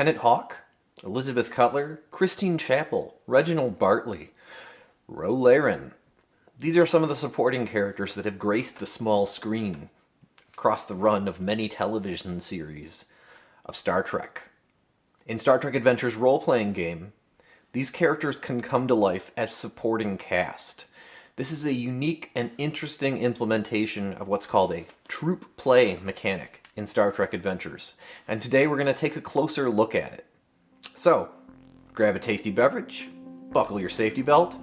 Lieutenant Hawk, Elizabeth Cutler, Christine Chappell, Reginald Bartley, Ro Laren. These are some of the supporting characters that have graced the small screen across the run of many television series of Star Trek. In Star Trek Adventure's role-playing game, these characters can come to life as supporting cast. This is a unique and interesting implementation of what's called a troop play mechanic in Star Trek Adventures, and today we're going to take a closer look at it. So, grab a tasty beverage, buckle your safety belt,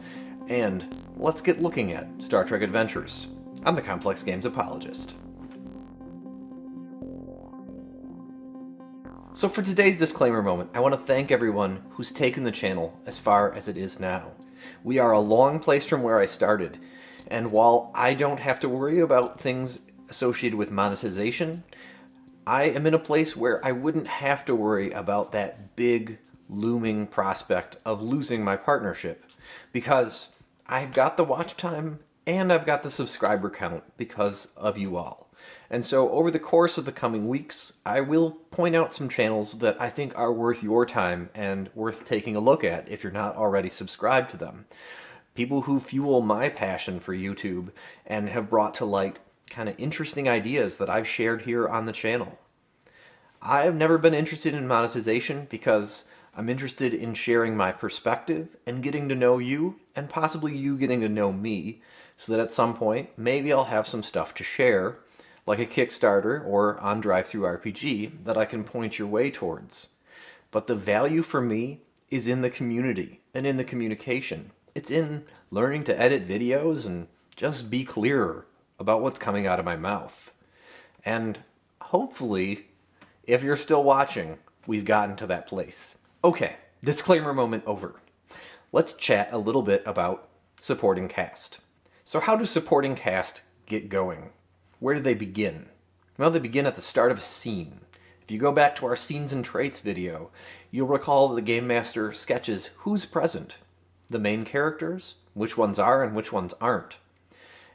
and let's get looking at Star Trek Adventures. I'm the Complex Games Apologist. So for today's disclaimer moment, I want to thank everyone who's taken the channel as far as it is now. We are a long place from where I started, and while I don't have to worry about things associated with monetization, I am in a place where I wouldn't have to worry about that big looming prospect of losing my partnership, because I've got the watch time and I've got the subscriber count because of you all. And so over the course of the coming weeks, I will point out some channels that I think are worth your time and worth taking a look at if you're not already subscribed to them. People who fuel my passion for YouTube and have brought to light kind of interesting ideas that I've shared here on the channel. I've never been interested in monetization because I'm interested in sharing my perspective and getting to know you, and possibly you getting to know me, so that at some point, maybe I'll have some stuff to share, like a Kickstarter or on DriveThruRPG, that I can point your way towards. But the value for me is in the community and in the communication. It's in learning to edit videos and just be clearer about what's coming out of my mouth. And hopefully, if you're still watching, we've gotten to that place. Okay, disclaimer moment over. Let's chat a little bit about supporting cast. So how does supporting cast get going? Where do they begin? Well, they begin at the start of a scene. If you go back to our Scenes and Traits video, you'll recall that the Game Master sketches who's present. The main characters, which ones are and which ones aren't.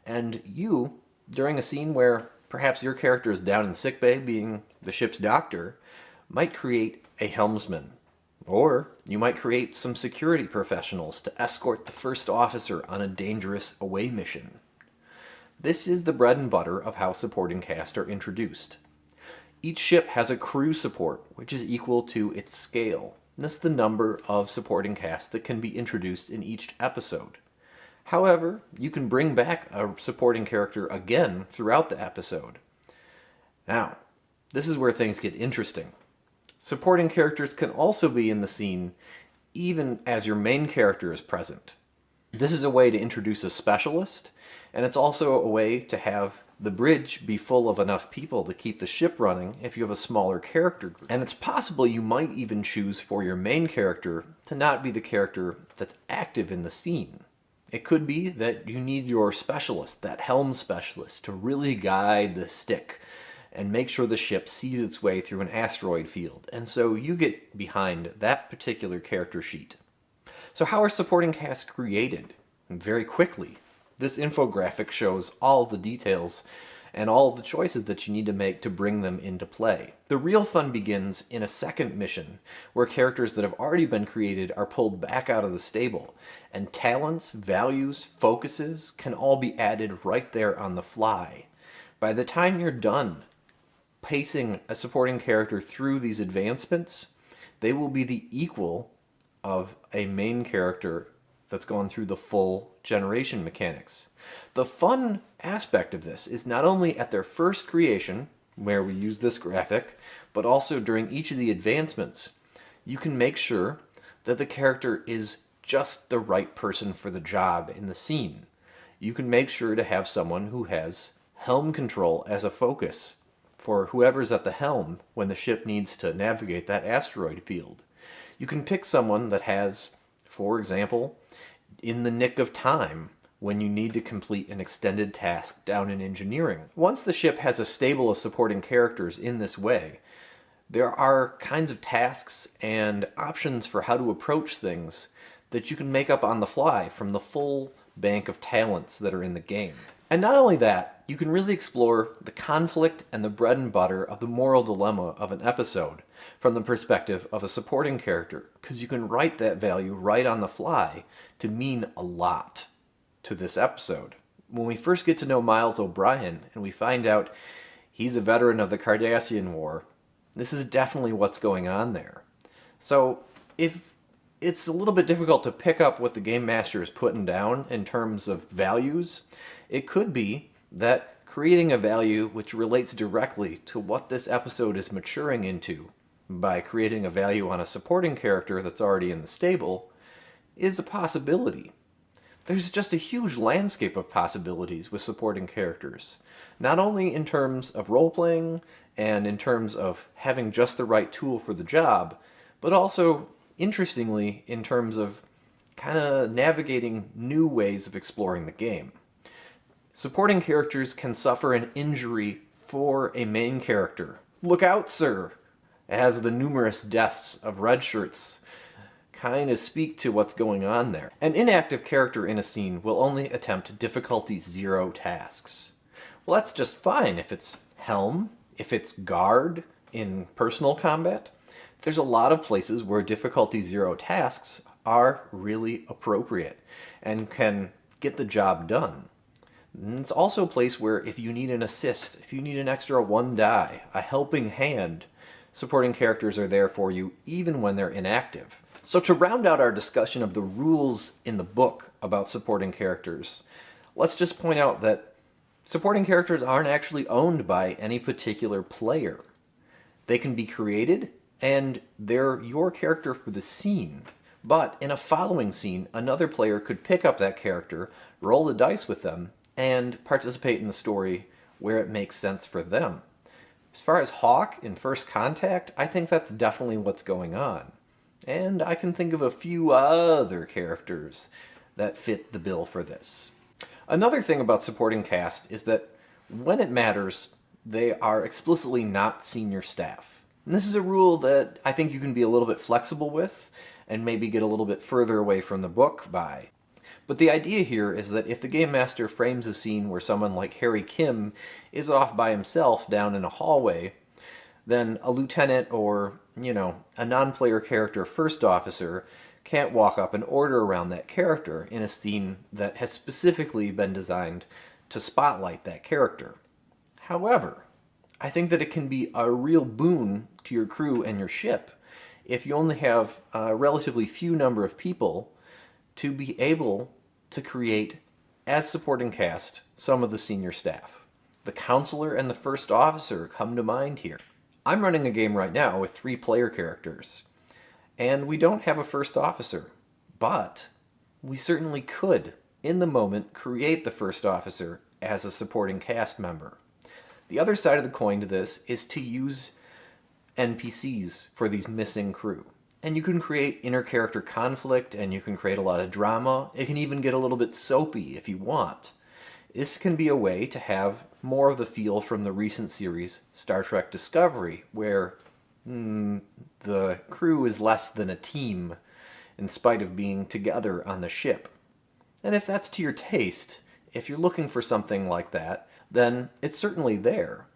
And you, during a scene where perhaps your character is down in sickbay being the ship's doctor, might create a helmsman. Or you might create some security professionals to escort the first officer on a dangerous away mission. This is the bread and butter of how supporting cast are introduced. Each ship has a crew support, which is equal to its scale. And that's the number of supporting cast that can be introduced in each episode. However, you can bring back a supporting character again throughout the episode. Now, this is where things get interesting. Supporting characters can also be in the scene even as your main character is present. This is a way to introduce a specialist, and it's also a way to have the bridge be full of enough people to keep the ship running if you have a smaller character group. And it's possible you might even choose for your main character to not be the character that's active in the scene. It could be that you need your specialist, that helm specialist, to really guide the stick and make sure the ship sees its way through an asteroid field. And so you get behind that particular character sheet. So how are supporting casts created? Very quickly. This infographic shows all the details and all the choices that you need to make to bring them into play. The real fun begins in a second mission, where characters that have already been created are pulled back out of the stable, and talents, values, focuses can all be added right there on the fly. By the time you're done pacing a supporting character through these advancements, they will be the equal of a main character that's gone through the full generation mechanics. The fun aspect of this is not only at their first creation, where we use this graphic, but also during each of the advancements. You can make sure that the character is just the right person for the job in the scene. You can make sure to have someone who has helm control as a focus for whoever's at the helm when the ship needs to navigate that asteroid field. You can pick someone that has, for example, in the nick of time when you need to complete an extended task down in engineering. Once the ship has a stable of supporting characters in this way, there are kinds of tasks and options for how to approach things that you can make up on the fly from the full bank of talents that are in the game. And not only that, you can really explore the conflict and the bread and butter of the moral dilemma of an episode from the perspective of a supporting character, because you can write that value right on the fly to mean a lot to this episode. When we first get to know Miles O'Brien and we find out he's a veteran of the Cardassian War, this is definitely what's going on there. So if it's a little bit difficult to pick up what the Game Master is putting down in terms of values, it could be that creating a value which relates directly to what this episode is maturing into by creating a value on a supporting character that's already in the stable is a possibility. There's just a huge landscape of possibilities with supporting characters, not only in terms of role-playing and in terms of having just the right tool for the job, but also, interestingly, in terms of kind of navigating new ways of exploring the game. Supporting characters can suffer an injury for a main character. Look out, sir! As the numerous deaths of redshirts kind of speak to what's going on there. An inactive character in a scene will only attempt difficulty 0 tasks. Well, that's just fine if it's Helm, if it's Guard in personal combat. There's a lot of places where difficulty 0 tasks are really appropriate and can get the job done. And it's also a place where if you need an assist, if you need an extra 1 die, a helping hand, supporting characters are there for you even when they're inactive. So to round out our discussion of the rules in the book about supporting characters, let's just point out that supporting characters aren't actually owned by any particular player. They can be created, and they're your character for the scene. But in a following scene, another player could pick up that character, roll the dice with them, and participate in the story where it makes sense for them. As far as Hawk in First Contact, I think that's definitely what's going on. And I can think of a few other characters that fit the bill for this. Another thing about supporting cast is that when it matters, they are explicitly not senior staff. And this is a rule that I think you can be a little bit flexible with and maybe get a little bit further away from the book by. But the idea here is that if the Game Master frames a scene where someone like Harry Kim is off by himself down in a hallway, then a lieutenant or, a non-player character first officer can't walk up and order around that character in a scene that has specifically been designed to spotlight that character. However, I think that it can be a real boon to your crew and your ship if you only have a relatively few number of people to be able to create, as supporting cast, some of the senior staff. The counselor and the first officer come to mind here. I'm running a game right now with 3 player characters, and we don't have a first officer, but we certainly could, in the moment, create the first officer as a supporting cast member. The other side of the coin to this is to use NPCs for these missing crew. And you can create inter-character conflict, and you can create a lot of drama. It can even get a little bit soapy if you want. This can be a way to have more of the feel from the recent series Star Trek Discovery, where the crew is less than a team in spite of being together on the ship. And if that's to your taste, if you're looking for something like that, then it's certainly there.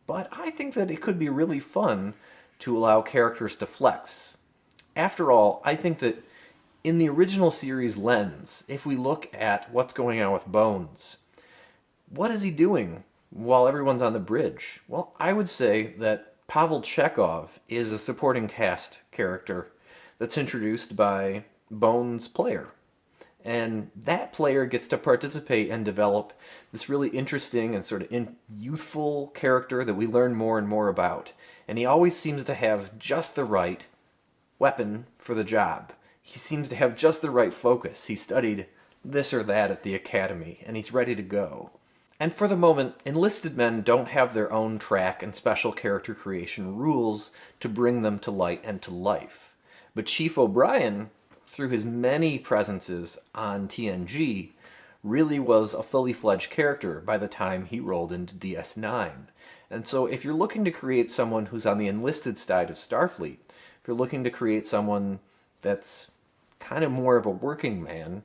But I think that it could be really fun to allow characters to flex. After all, I think that in the original series lens, if we look at what's going on with Bones, what is he doing while everyone's on the bridge? Well, I would say that Pavel Chekhov is a supporting cast character that's introduced by Bones' player. And that player gets to participate and develop this really interesting and sort of youthful character that we learn more and more about. And he always seems to have just the right weapon for the job. He seems to have just the right focus. He studied this or that at the academy, and he's ready to go. And for the moment, enlisted men don't have their own track and special character creation rules to bring them to light and to life. But Chief O'Brien, through his many presences on TNG, really was a fully fledged character by the time he rolled into DS9. And so if you're looking to create someone who's on the enlisted side of Starfleet, if you're looking to create someone that's kind of more of a working man,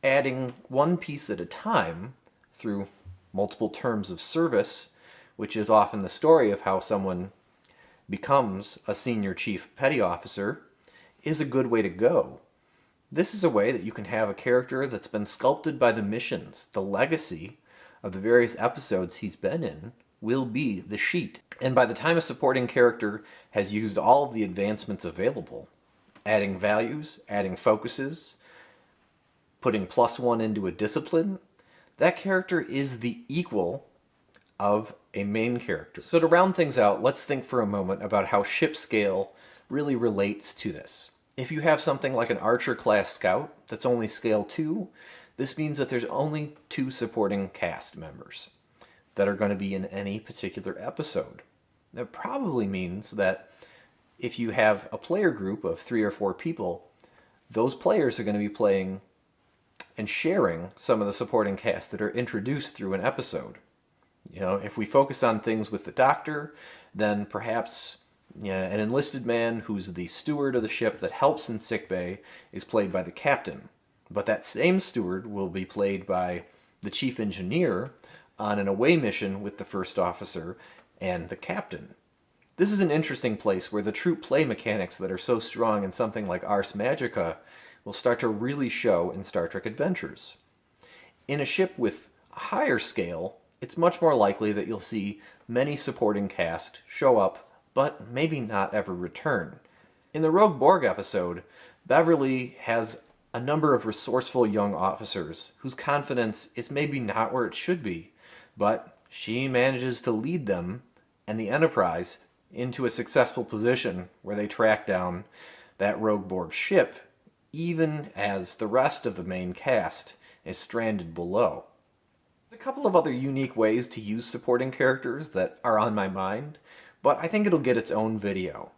adding one piece at a time through multiple terms of service, which is often the story of how someone becomes a senior chief petty officer is a good way to go. This is a way that you can have a character that's been sculpted by the missions. The legacy of the various episodes he's been in will be the sheet. And by the time a supporting character has used all of the advancements available, adding values, adding focuses, putting +1 into a discipline, that character is the equal of a main character. So to round things out, let's think for a moment about how ship scale really relates to this. If you have something like an Archer class scout that's only scale 2, this means that there's only 2 supporting cast members that are going to be in any particular episode. That probably means that if you have a player group of 3 or 4 people, those players are going to be playing and sharing some of the supporting cast that are introduced through an episode. You know, if we focus on things with the Doctor, then perhaps an enlisted man who's the steward of the ship that helps in sickbay is played by the captain. But that same steward will be played by the chief engineer on an away mission with the first officer and the captain. This is an interesting place where the true play mechanics that are so strong in something like Ars Magica will start to really show in Star Trek Adventures. In a ship with a higher scale, it's much more likely that you'll see many supporting cast show up, but maybe not ever return. In the Rogue Borg episode, Beverly has a number of resourceful young officers whose confidence is maybe not where it should be, but she manages to lead them and the Enterprise into a successful position where they track down that Rogue Borg ship, even as the rest of the main cast is stranded below. There's a couple of other unique ways to use supporting characters that are on my mind, but I think it'll get its own video.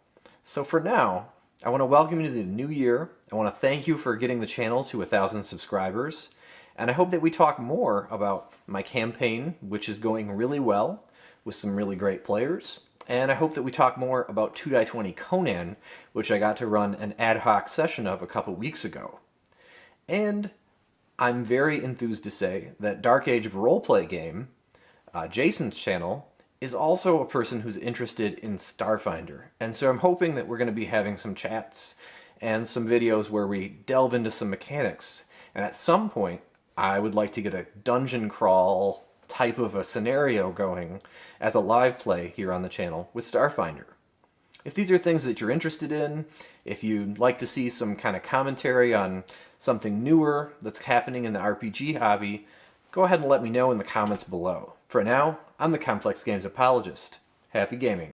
So for now, I want to welcome you to the new year. I want to thank you for getting the channel to 1,000 subscribers, and I hope that we talk more about my campaign, which is going really well with some really great players, and I hope that we talk more about 2-20 Conan, which I got to run an ad hoc session of a couple weeks ago. And I'm very enthused to say that Dark Age of Roleplay game, Jason's channel, is also a person who's interested in Starfinder. And so I'm hoping that we're going to be having some chats and some videos where we delve into some mechanics. And at some point, I would like to get a dungeon crawl type of a scenario going as a live play here on the channel with Starfinder. If these are things that you're interested in, if you'd like to see some kind of commentary on something newer that's happening in the RPG hobby, go ahead and let me know in the comments below. For now, I'm the Complex Games Apologist. Happy gaming.